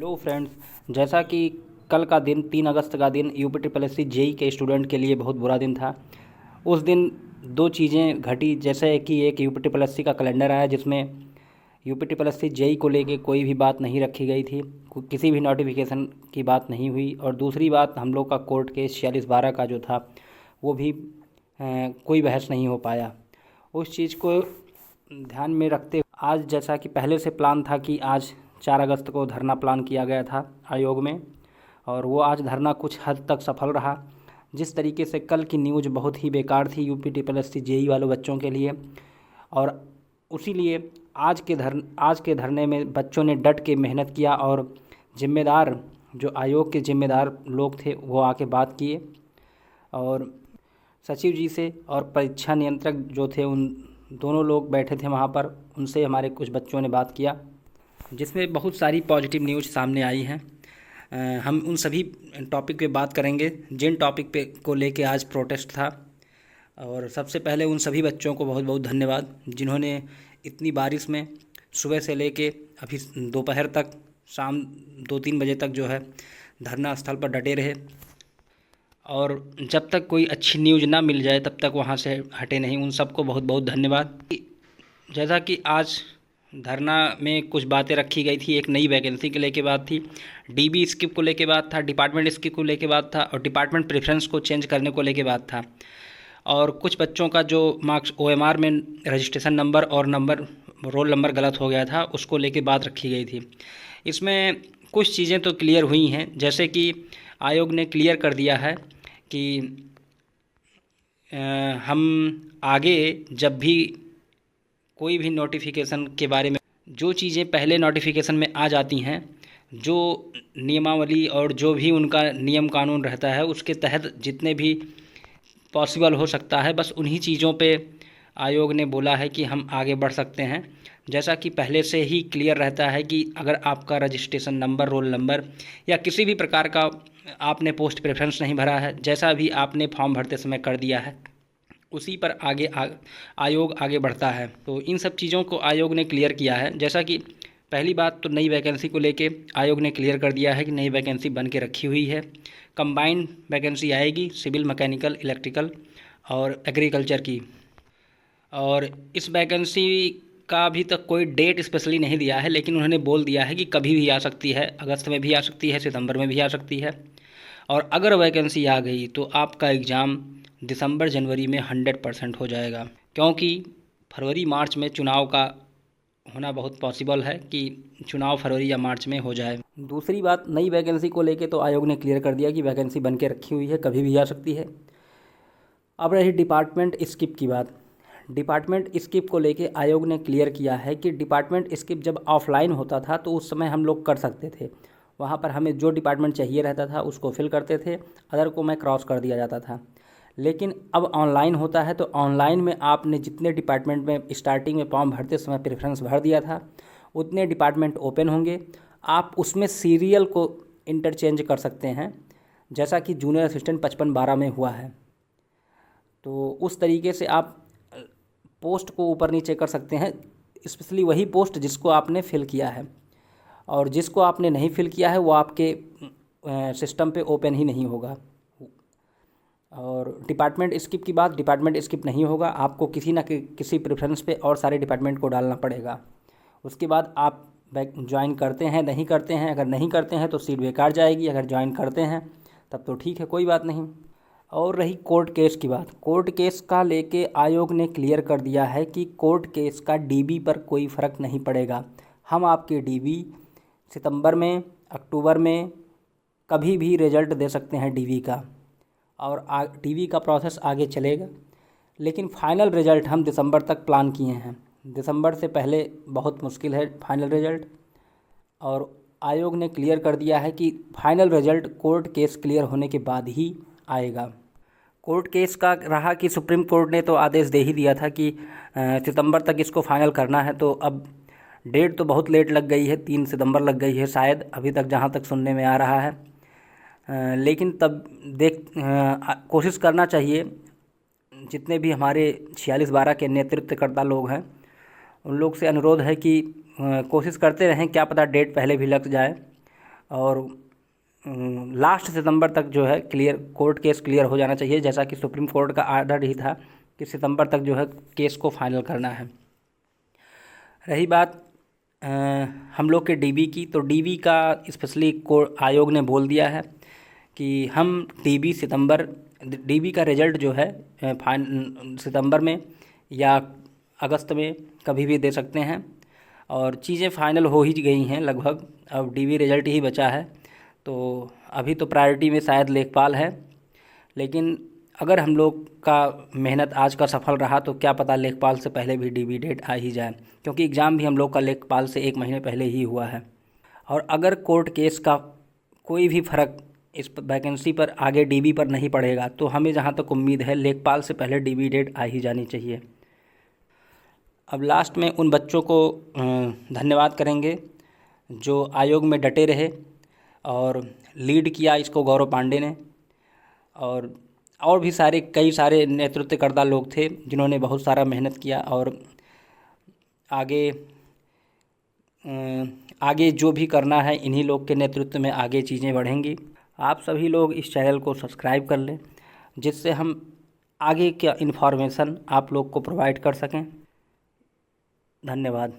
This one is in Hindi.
Hello friends. जैसा कि कल का दिन 3 अगस्त का दिन UP triple S C JE के स्टूडेंट के लिए बहुत बुरा दिन था। उस दिन दो चीज़ें घटी, जैसे कि एक यूपी ट्रिपल एस सी का कैलेंडर आया जिसमें UP triple S C JE को लेके कोई भी बात नहीं रखी गई थी, किसी भी नोटिफिकेशन की बात नहीं हुई। और दूसरी बात, हम लोग का कोर्ट केस 46/12 का जो था वो भी कोई बहस नहीं हो पाया। उस चीज़ को ध्यान में रखते आज, जैसा कि पहले से प्लान था कि आज 4 अगस्त को धरना प्लान किया गया था आयोग में, और वो आज धरना कुछ हद तक सफल रहा। जिस तरीके से कल की न्यूज़ बहुत ही बेकार थी UP triple S C JE वाले बच्चों के लिए, और उसीलिए आज के धरने में बच्चों ने डट के मेहनत किया, और जिम्मेदार जो आयोग के जिम्मेदार लोग थे वो आके बात किए, और सचिव जी से और परीक्षा नियंत्रक जो थे उन दोनों लोग बैठे थे वहाँ पर, उनसे हमारे कुछ बच्चों ने बात किया, जिसमें बहुत सारी पॉजिटिव न्यूज़ सामने आई हैं। हम उन सभी टॉपिक पे बात करेंगे जिन टॉपिक पे को लेके आज प्रोटेस्ट था। और सबसे पहले उन सभी बच्चों को बहुत बहुत धन्यवाद जिन्होंने इतनी बारिश में सुबह से लेके अभी दोपहर तक, शाम 2-3 बजे तक जो है धरना स्थल पर डटे रहे, और जब तक कोई अच्छी न्यूज़ ना मिल जाए तब तक वहाँ से हटे नहीं। उन सबको बहुत बहुत धन्यवाद। जैसा कि आज धरना में कुछ बातें रखी गई थी, एक नई वैकेंसी के लेके बात थी, डीबी स्किप को लेके बात था, डिपार्टमेंट स्किप को लेके बात था, और डिपार्टमेंट प्रेफरेंस को चेंज करने को लेके बात था, और कुछ बच्चों का जो मार्क्स ओएमआर में रजिस्ट्रेशन नंबर और रोल नंबर गलत हो गया था उसको लेके बात रखी गई थी। इसमें कुछ चीज़ें तो क्लियर हुई हैं, जैसे कि आयोग ने क्लियर कर दिया है कि हम आगे जब भी कोई भी नोटिफिकेशन के बारे में, जो चीज़ें पहले नोटिफिकेशन में आ जाती हैं, जो नियमावली और जो भी उनका नियम कानून रहता है उसके तहत जितने भी पॉसिबल हो सकता है, बस उन्हीं चीज़ों पे आयोग ने बोला है कि हम आगे बढ़ सकते हैं। जैसा कि पहले से ही क्लियर रहता है कि अगर आपका रजिस्ट्रेशन नंबर, रोल नंबर या किसी भी प्रकार का आपने पोस्ट प्रेफरेंस नहीं भरा है, जैसा भी आपने फॉर्म भरते समय कर दिया है उसी पर आयोग आगे बढ़ता है। तो इन सब चीज़ों को आयोग ने क्लियर किया है। जैसा कि पहली बात तो नई वैकेंसी को लेके आयोग ने क्लियर कर दिया है कि नई वैकेंसी बन के रखी हुई है। कंबाइंड वैकेंसी आएगी सिविल, मैकेनिकल, इलेक्ट्रिकल और एग्रीकल्चर की, और इस वैकेंसी का अभी तक कोई डेट स्पेशली नहीं दिया है, लेकिन उन्होंने बोल दिया है कि कभी भी आ सकती है, अगस्त में भी आ सकती है, सितंबर में भी आ सकती है। और अगर वैकेंसी आ गई तो आपका एग्ज़ाम दिसंबर जनवरी में 100% हो जाएगा, क्योंकि फरवरी मार्च में चुनाव का होना बहुत पॉसिबल है कि चुनाव फरवरी या मार्च में हो जाए। दूसरी बात, नई वैकेंसी को लेके तो आयोग ने क्लियर कर दिया कि वैकेंसी बन के रखी हुई है, कभी भी आ सकती है। अब रही डिपार्टमेंट स्किप की बात। डिपार्टमेंट स्किप को लेके आयोग ने क्लियर किया है कि डिपार्टमेंट स्किप जब ऑफलाइन होता था तो उस समय हम लोग कर सकते थे, वहाँ पर हमें जो डिपार्टमेंट चाहिए रहता था उसको फिल करते थे, अदर को मैं क्रॉस कर दिया जाता था। लेकिन अब ऑनलाइन होता है तो ऑनलाइन में आपने जितने डिपार्टमेंट में स्टार्टिंग में फॉर्म भरते समय प्रेफरेंस भर दिया था उतने डिपार्टमेंट ओपन होंगे। आप उसमें सीरियल को इंटरचेंज कर सकते हैं, जैसा कि जूनियर असिस्टेंट 55/12 में हुआ है। तो उस तरीके से आप पोस्ट को ऊपर नीचे कर सकते हैं, स्पेशली वही पोस्ट जिसको आपने फ़िल किया है, और जिसको आपने नहीं फिल किया है वो आपके सिस्टम पे ओपन ही नहीं होगा। और डिपार्टमेंट स्किप की बात, डिपार्टमेंट स्किप नहीं होगा, आपको किसी न किसी प्रेफरेंस पे और सारे डिपार्टमेंट को डालना पड़ेगा। उसके बाद आप ज्वाइन करते हैं, नहीं करते हैं, अगर नहीं करते हैं तो सीट बेकार जाएगी, अगर ज्वाइन करते हैं तब तो ठीक है, कोई बात नहीं। और रही कोर्ट केस की बात, कोर्ट केस का लेके आयोग ने क्लियर कर दिया है कि कोर्ट केस का डीबी पर कोई फ़र्क नहीं पड़ेगा। हम आपके डीबी सितंबर में, अक्टूबर में कभी भी रिजल्ट दे सकते हैं डीवी का, और डीवी का प्रोसेस आगे चलेगा। लेकिन फ़ाइनल रिज़ल्ट हम दिसंबर तक प्लान किए हैं, दिसंबर से पहले बहुत मुश्किल है फाइनल रिज़ल्ट। और आयोग ने क्लियर कर दिया है कि final result court case clear होने के बाद ही आएगा। कोर्ट केस का रहा कि सुप्रीम कोर्ट ने तो आदेश दे ही दिया था कि सितंबर तक इसको फाइनल करना है, तो अब डेट तो बहुत लेट लग गई है, 3 सितंबर लग गई है शायद, अभी तक जहाँ तक सुनने में आ रहा है। लेकिन तब कोशिश करना चाहिए, जितने भी हमारे 46/12 के नेतृत्वकर्ता लोग हैं उन लोग से अनुरोध है कि कोशिश करते रहें, क्या पता डेट पहले भी लग जाए। और लास्ट सितंबर तक जो है कोर्ट केस क्लियर हो जाना चाहिए, जैसा कि सुप्रीम कोर्ट का आर्डर ही था कि सितंबर तक जो है केस को फाइनल करना है। रही बात हम लोग के डीबी की, तो डीबी का स्पेशली आयोग ने बोल दिया है कि हम डीबी का रिजल्ट जो है सितंबर में या अगस्त में कभी भी दे सकते हैं, और चीज़ें फाइनल हो ही गई हैं लगभग। अब डीबी रिजल्ट ही बचा है, तो अभी तो प्रायोरिटी में शायद लेखपाल है, लेकिन अगर हम लोग का मेहनत आज का सफल रहा तो क्या पता लेखपाल से पहले भी डीबी डेट आ ही जाए, क्योंकि एग्ज़ाम भी हम लोग का लेखपाल से 1 महीने पहले ही हुआ है। और अगर कोर्ट केस का कोई भी फ़र्क इस वैकेंसी पर आगे डीबी पर नहीं पड़ेगा तो हमें जहाँ तक उम्मीद है लेखपाल से पहले डीबी डेट आ ही जानी चाहिए। अब लास्ट में उन बच्चों को धन्यवाद करेंगे जो आयोग में डटे रहे, और लीड किया इसको गौरव पांडे ने, और भी कई सारे नेतृत्वकर्ता लोग थे जिन्होंने बहुत सारा मेहनत किया, और आगे जो भी करना है इन्हीं लोग के नेतृत्व में आगे चीज़ें बढ़ेंगी। आप सभी लोग इस चैनल को सब्सक्राइब कर लें, जिससे हम आगे का इन्फॉर्मेशन आप लोग को प्रोवाइड कर सकें। धन्यवाद।